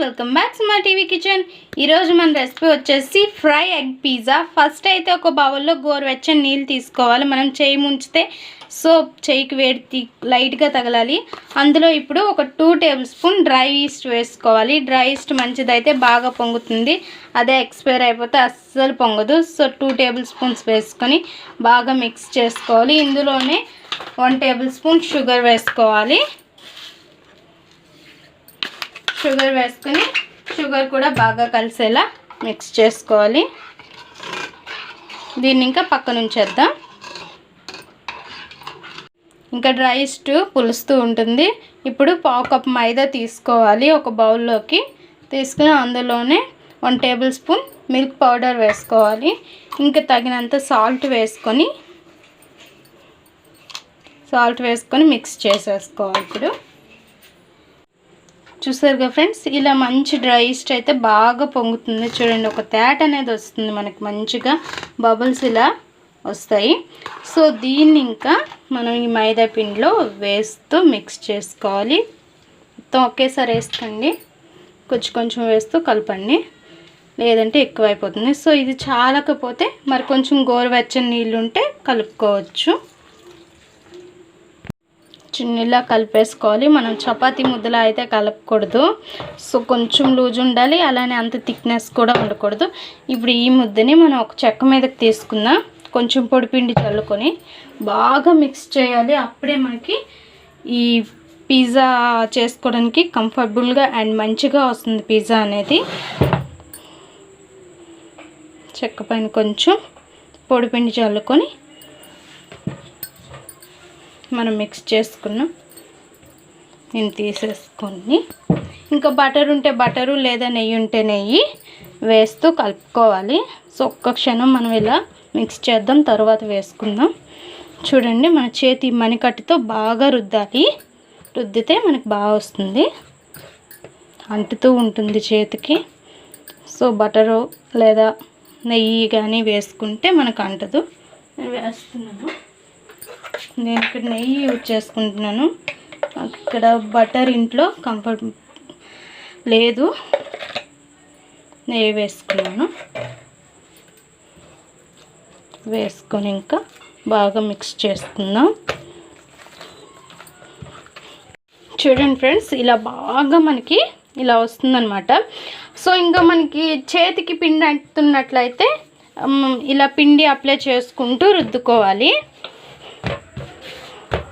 Welcome back SumaTV kitchen. ఈరోజు మన recipe వచ్చేసి ఫ్రై ఎగ్ పిజ్జా. ఫస్ట్ అయితే ఒక బౌల్లో గోరువెచ్చని నీళ్ళు తీసుకోవాలి. మనం చేయి ముంచితే సో చేయికి వేడి లైట్గా తగలాలి. అందులో ఇప్పుడు ఒక 2 టేబుల్ స్పూన్ డ్రై ఈస్ట్ వేసుకోవాలి. డ్రై ఈస్ట్ మంచిదైతే బాగా పొంగుతుంది, అదే ఎక్స్పైర్ అయిపోతే అస్సలు పొంగదు. సో 2 టేబుల్ స్పూన్స్ వేసుకొని బాగా మిక్స్ చేసుకోవాలి. ఇందులోనే 1 టేబుల్ స్పూన్ షుగర్ వేసుకోవాలి. షుగర్ వేసుకొని షుగర్ కూడా బాగా కలిసేలా మిక్స్ చేసుకోవాలి. దీన్ని ఇంకా పక్కన ఉంచేద్దాం. ఇంకా డ్రై ఈస్ట్ పులుస్తూ ఉంటుంది. ఇప్పుడు 1/2 కప్ మైదా తీసుకోవాలి. ఒక బౌల్లోకి తీసుకుని అందులోనే 1 టేబుల్ స్పూన్ మిల్క్ పౌడర్ వేసుకోవాలి. ఇంకా తగినంత సాల్ట్ వేసుకొని మిక్స్ చేసేసుకోవాలి. ఇప్పుడు చూసారుగా ఫ్రెండ్స్, ఇలా మంచి డ్రై ఈస్ట్ అయితే బాగా పొంగుతుంది. చూడండి, ఒక తేట అనేది వస్తుంది మనకి, మంచిగా బబుల్స్ ఇలా వస్తాయి. సో దీన్ని ఇంకా మనం ఈ మైదా పిండిలో వేస్తూ మిక్స్ చేసుకోవాలి. మొత్తం ఒకేసారి వేసుకోండి, కొంచెం వేస్తూ కలపండి, లేదంటే ఎక్కువైపోతుంది. సో ఇది చాలకపోతే మరి కొంచెం గోరువెచ్చని నీళ్ళు ఉంటే కలుపుకోవచ్చు. చిన్నలా కలిపేసుకోవాలి. మనం చపాతీ ముద్దలా అయితే కలపకూడదు. సో కొంచెం లూజ్ ఉండాలి, అలానే అంత థిక్నెస్ కూడా ఉండకూడదు. ఇప్పుడు ఈ ముద్దని మనం ఒక చెక్క మీదకి తీసుకుందాం. కొంచెం పొడిపిండి చల్లుకొని బాగా మిక్స్ చేయాలి. అప్పుడే మనకి ఈ పిజ్జా చేసుకోవడానికి కంఫర్టబుల్గా అండ్ మంచిగా వస్తుంది పిజ్జా అనేది. చెక్క పైన కొంచెం పొడిపిండి చల్లుకొని మనం మిక్స్ చేసుకున్నాం. నేను తీసేసుకొని ఇంకా బటర్ ఉంటే బటరు, లేదా నెయ్యి ఉంటే నెయ్యి వేస్తూ కలుపుకోవాలి. సో ఒక్క క్షణం మనం ఇలా మిక్స్ చేద్దాం, తర్వాత వేసుకుందాం. చూడండి, మన చేతి మణికట్టుతో బాగా రుద్దాలి. రుద్దితే మనకు బాగా వస్తుంది, అంటుతూ ఉంటుంది చేతికి. సో బటరు లేదా నెయ్యి కానీ వేసుకుంటే మనకు అంటదు. నేను వేస్తున్నాను. నేను ఇక్కడ నెయ్యి యూజ్ చేసుకుంటున్నాను. ఇక్కడ బటర్ ఇంట్లో కంఫర్ట్ లేదు, నెయ్యి వేసుకున్నాను. వేసుకొని ఇంకా బాగా మిక్స్ చేసుకుందాం. చూడండి ఫ్రెండ్స్, ఇలా బాగా మనకి ఇలా వస్తుందన్నమాట. సో ఇంకా మనకి చేతికి పిండి అంటున్నట్లయితే ఇలా పిండి అప్లై చేసుకుంటూ రుద్దుకోవాలి.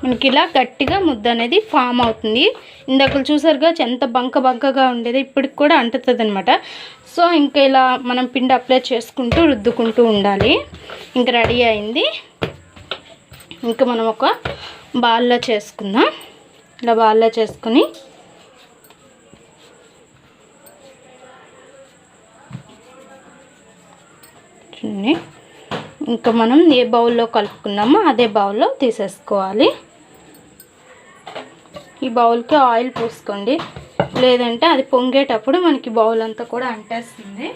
మనకి ఇలా గట్టిగా ముద్ద అనేది ఫామ్ అవుతుంది. ఇందాక చూసారుగా ఎంత బంకగా ఉండేది, ఇప్పటికి కూడా అంటుతుంది అనమాట. సో ఇంకా ఇలా మనం పిండి అప్లై చేసుకుంటూ రుద్దుకుంటూ ఉండాలి. ఇంకా రెడీ అయింది. ఇంకా మనం ఒక బాల్లో చేసుకుందాం. ఇలా బాల్లో చేసుకుని చూడండి, ఇంకా మనం ఏ బౌల్లో కలుపుకున్నామో అదే బౌల్లో తీసేసుకోవాలి. ఈ బౌల్కి ఆయిల్ పోసుకోండి, లేదంటే అది పొంగేటప్పుడు మనకి బౌల్ అంతా కూడా అంటేస్తుంది.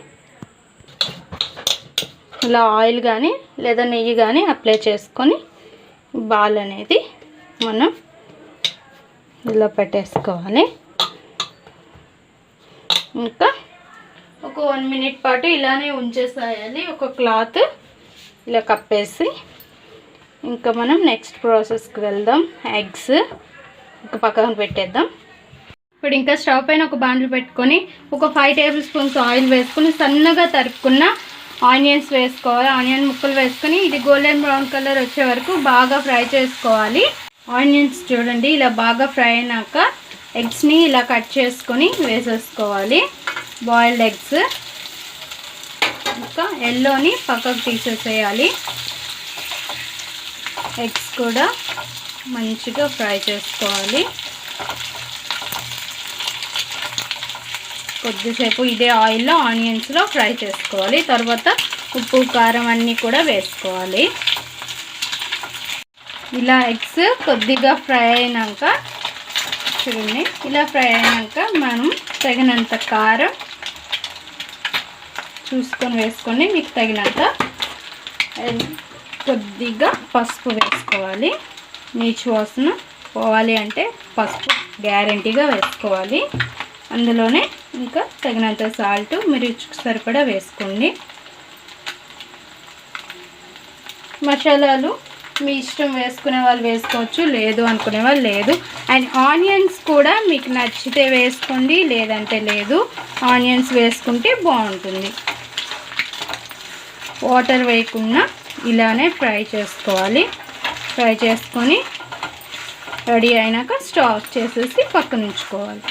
ఇలా ఆయిల్ కానీ లేదా నెయ్యి కానీ అప్లై చేసుకొని బాల్ అనేది మనం ఇలా పెట్టేసుకోవాలి. ఇంకా ఒక 1 మినిట్ పాటు ఇలానే ఉంచేసేయాలి. ఒక క్లాత్ ఇలా కప్పేసి ఇంకా మనం నెక్స్ట్ ప్రాసెస్కి వెళ్దాం. ఎగ్స్ ఒక పక్కన పెట్టేద్దాం. ఇప్పుడు ఇంకా స్టవ్ పైన ఒక బాండ్లు పెట్టుకొని ఒక 5 టేబుల్ స్పూన్స్ ఆయిల్ వేసుకొని సన్నగా తరుక్కున్న ఆనియన్స్ వేసుకోవాలి. ఆనియన్ ముక్కలు వేసుకొని ఇది గోల్డెన్ బ్రౌన్ కలర్ వచ్చే వరకు బాగా ఫ్రై చేసుకోవాలి. ఆనియన్స్ చూడండి ఇలా బాగా ఫ్రై అయినాక ఎగ్స్ని ఇలా కట్ చేసుకొని వేసేసుకోవాలి. బాయిల్డ్ ఎగ్స్ ఇంకా ఎల్లోని పక్కకు తీసేసేయాలి. ఎగ్స్ కూడా మంచిగా ఫ్రై చేసుకోవాలి. కొద్దిసేపు ఇదే ఆయిల్లో ఆనియన్స్లో ఫ్రై చేసుకోవాలి. తర్వాత ఉప్పు కారం అన్నీ కూడా వేసుకోవాలి. ఇలా ఎగ్స్ కొద్దిగా ఫ్రై అయినాక చూడండి, ఇలా ఫ్రై అయినాక మనం తగినంత కారం చూసుకొని వేసుకోండి. మీకు తగినంత కొద్దిగా పసుపు వేసుకోవాలి. నీచు వాసన పోవాలి అంటే పసుపు గ్యారెంటీగా వేసుకోవాలి. అందులోనే ఇంకా తగినంత సాల్ట్ మీరు రుచికి సరిపడా వేసుకోండి. మసాలాలు మీ ఇష్టం, వేసుకునే వాళ్ళు వేసుకోవచ్చు, లేదు అనుకునే వాళ్ళు లేదు. అండ్ ఆనియన్స్ కూడా మీకు నచ్చితే వేసుకోండి, లేదంటే లేదు. ఆనియన్స్ వేసుకుంటే బాగుంటుంది. వాటర్ వేయకుండా ఇలానే ఫ్రై చేసుకోవాలి. ఫ్రై చేసుకొని రెడీ అయినాక స్టవ్ ఆఫ్ చేసేసి పక్కన ఉంచుకోవాలి.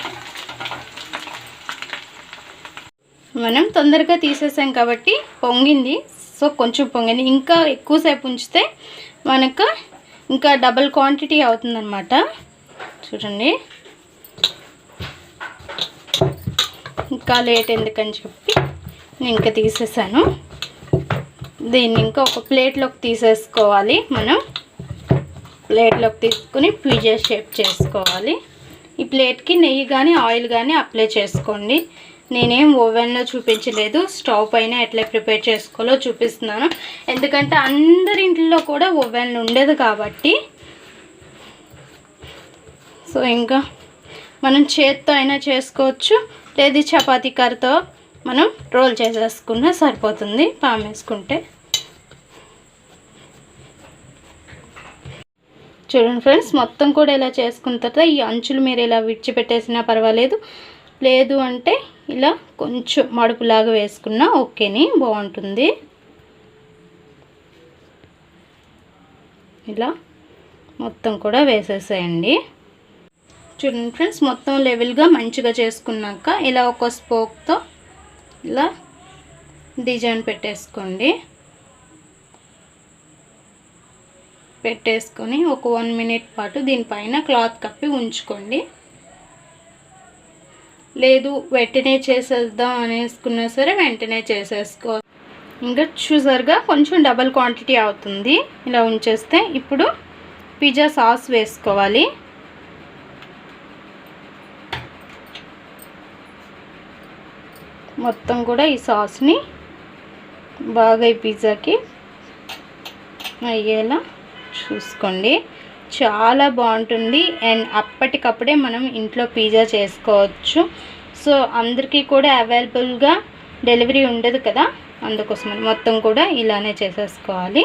మనం తొందరగా తీసేసాం కాబట్టి పొంగింది. సో కొంచెం పొంగింది. ఇంకా ఎక్కువసేపు ఉంచితే మనకు ఇంకా డబుల్ క్వాంటిటీ అవుతుందన్నమాట. చూడండి, ఇంకా లేట్ ఎందుకని చెప్పి నేను ఇంకా తీసేసాను. దీన్ని ఇంకా ఒక ప్లేట్లోకి తీసేసుకోవాలి. మనం ప్లేట్లోకి తీసుకుని పిజ్జా షేప్ చేసుకోవాలి. ఈ ప్లేట్కి నెయ్యి కానీ ఆయిల్ కానీ అప్లై చేసుకోండి. నేనేం ఓవెన్లో చూపించలేదు, స్టవ్ పైన ఎట్లా ప్రిపేర్ చేసుకోవాలో చూపిస్తున్నాను. ఎందుకంటే అందరి ఇంట్లో కూడా ఓవెన్ ఉండేది కాబట్టి. సో ఇంకా మనం చేత్తో అయినా చేసుకోవచ్చు, లేదు చపాతీ కర్రతో మనం రోల్ చేసేసుకున్నా సరిపోతుంది పామ్ వేసుకుంటే. చూడండి ఫ్రెండ్స్, మొత్తం కూడా ఇలా చేసుకున్న తర్వాత ఈ అంచులు మీరు ఇలా విడిచిపెట్టేసినా పర్వాలేదు, లేదు అంటే ఇలా కొంచెం మడుపులాగా వేసుకున్నా ఓకేని బాగుంటుంది. ఇలా మొత్తం కూడా వేసేసేయండి. చూడండి ఫ్రెండ్స్, మొత్తం లెవెల్గా మంచిగా చేసుకున్నాక ఇలా ఒక స్పోక్తో ఇలా డిజైన్ పెట్టేసుకోండి. పెట్టేసుకొని ఒక 1 మినిట్ పాటు దీనిపైన క్లాత్ కప్పి ఉంచుకోండి. లేదు వెంటనే చేసేద్దాం అనేసుకున్నా సరే వెంటనే చేసేసుకో. ఇంకా చూసారుగా కొంచెం డబల్ క్వాంటిటీ అవుతుంది. ఇలా ఉంచేస్తే ఇప్పుడు పిజ్జా సాస్ వేసుకోవాలి. మొత్తం కూడా ఈ సాస్ని బాగా ఈ పిజ్జాకి అయ్యేలా చూసుకోండి. చాలా బాగుంటుంది. అండ్ అప్పటికప్పుడే మనం ఇంట్లో పిజ్జా చేసుకోవచ్చు. సో అందరికీ కూడా అవైలబుల్గా డెలివరీ ఉండదు కదా, అందుకోసం మొత్తం కూడా ఇలానే చేసేసుకోవాలి.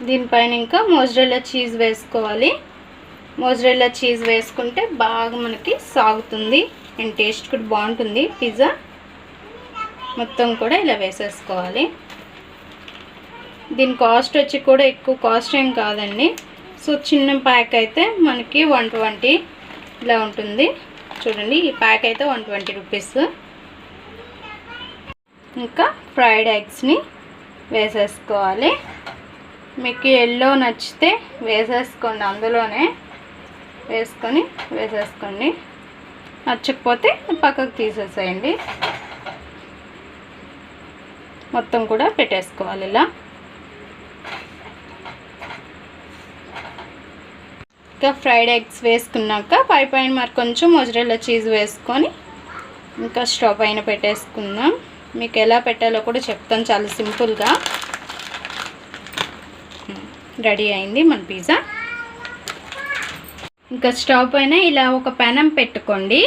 దీనిపైన ఇంకా మోజరెల్లా చీజ్ వేసుకోవాలి. మోజరెల్లా చీజ్ వేసుకుంటే బాగా మనకి సాగుతుంది అండ్ టేస్ట్ కూడా బాగుంటుంది పిజ్జా. మొత్తం కూడా ఇలా వేసేసుకోవాలి. దీని కాస్ట్ వచ్చి కూడా ఎక్కువ కాస్ట్ ఏం కాదండి. సో చిన్న ప్యాక్ అయితే మనకి 120 ఇలా ఉంటుంది. చూడండి, ఈ ప్యాక్ అయితే 120 రూపీస్. ఇంకా ఫ్రైడ్ ఎగ్స్ని వేసేసుకోవాలి. మీకు ఎల్లో నచ్చితే వేసేసుకోండి, అందులోనే వేసేసుకోండి. నచ్చకపోతే పక్కకు తీసేసేయండి. మొత్తం కూడా పెట్టేసుకోవాలి. ఇలా ఇంకా ఫ్రైడ్ ఎగ్స్ వేసుకున్నాక పైన మరి కొంచెం మొజరెల్లా చీజ్ వేసుకొని ఇంకా స్టవ్ పైన పెట్టేసుకుందాం. మీకు ఎలా పెట్టాలో కూడా చెప్తాను, చాలా సింపుల్గా. రెడీ అయింది మన పిజ్జా. ఇంకా స్టవ్ పైన ఇలా ఒక పెనం పెట్టుకోండి.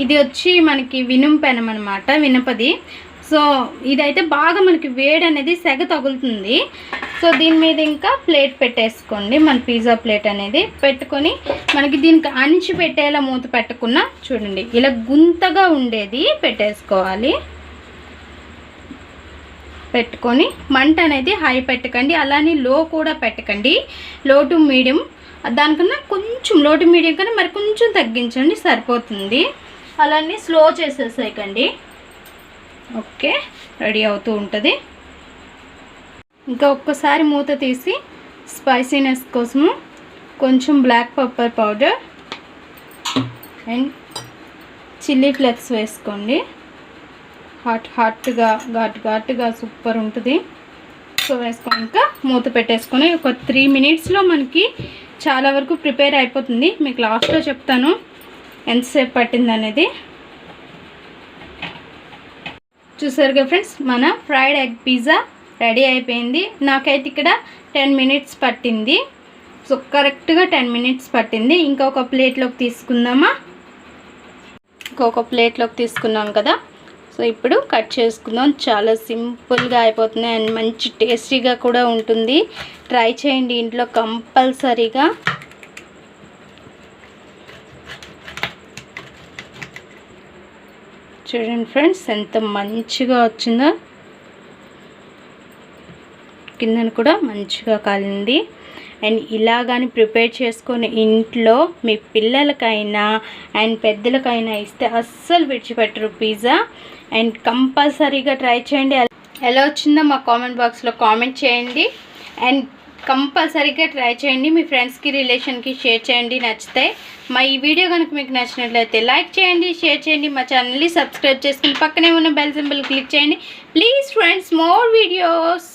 ఇది వచ్చి మనకి వినుము పెనం అనమాట, వినపది. సో ఇదైతే బాగా మనకి వేడి అనేది సెగ తగులుతుంది. సో దీని మీద ఇంకా ప్లేట్ పెట్టేసుకోండి. మన పిజ్జా ప్లేట్ అనేది పెట్టుకొని మనకి దీనికి అంచి పెట్టేలా మూత పెట్టకుండా చూడండి ఇలా గుంతగా ఉండేది పెట్టేసుకోవాలి. పెట్టుకొని మంట అనేది హై పెట్టకండి, అలానే లో కూడా పెట్టకండి. లో టు మీడియం, దానికన్నా కొంచెం లో టు మీడియం కన్నా మరి కొంచెం తగ్గించండి సరిపోతుంది. అలానే స్లో చేసేసేయకండి. ఓకే, రెడీ అవుతూ ఉంటుంది. ఇంకా ఒక్కసారి మూత తీసి స్పైసీనెస్ కోసము కొంచెం black pepper powder and chilli flakes వేసుకోండి. హాట్గా ఘాటుగా సూపర్ ఉంటుంది. సో వేసుకున్నాక మూత పెట్టేసుకొని ఒక 3 మినిట్స్లో మనకి చాలా వరకు ప్రిపేర్ అయిపోతుంది. మీకు లాస్ట్లో చెప్తాను ఎంతసేపు పట్టింది అనేది. చూసారుగా ఫ్రెండ్స్, మన ఫ్రైడ్ ఎగ్ పిజ్జా రెడీ అయిపోయింది. నాకైతే ఇక్కడ 10 మినిట్స్ పట్టింది. సో కరెక్ట్గా 10 మినిట్స్ పట్టింది. ఇంకా ఒక ప్లేట్లోకి తీసుకుందామా. ఇంకొక ప్లేట్లోకి తీసుకున్నాం కదా. సో ఇప్పుడు కట్ చేసుకుందాం. చాలా సింపుల్గా అయిపోతుంది అండ్ మంచి టేస్టీగా కూడా ఉంటుంది. ట్రై చేయండి ఇంట్లో కంపల్సరీగా. చూడండి ఫ్రెండ్స్ ఎంత మంచిగా వచ్చిందో. కిందన కూడా మంచిగా కాలింది. అండ్ ఇలా కానీ ప్రిపేర్ చేసుకొని ఇంట్లో మీ పిల్లలకైనా అండ్ పెద్దలకైనా ఇస్తే అస్సలు విడిచిపెట్టరు పిజ్జా. అండ్ కంపల్సరీగా ట్రై చేయండి. ఎలా వచ్చిందో మా కామెంట్ బాక్స్లో కామెంట్ చేయండి. అండ్ కంపల్సరీగా ట్రై చేయండి. మీ ఫ్రెండ్స్కి రిలేషన్కి షేర్ చేయండి నచ్చితే. మా ఈ వీడియో కనుక మీకు నచ్చినట్లయితే లైక్ చేయండి, షేర్ చేయండి. మా ఛానల్ని సబ్స్క్రైబ్ చేసుకుని పక్కనే ఉన్న బెల్ సింబల్ క్లిక్ చేయండి. Please friends, more videos.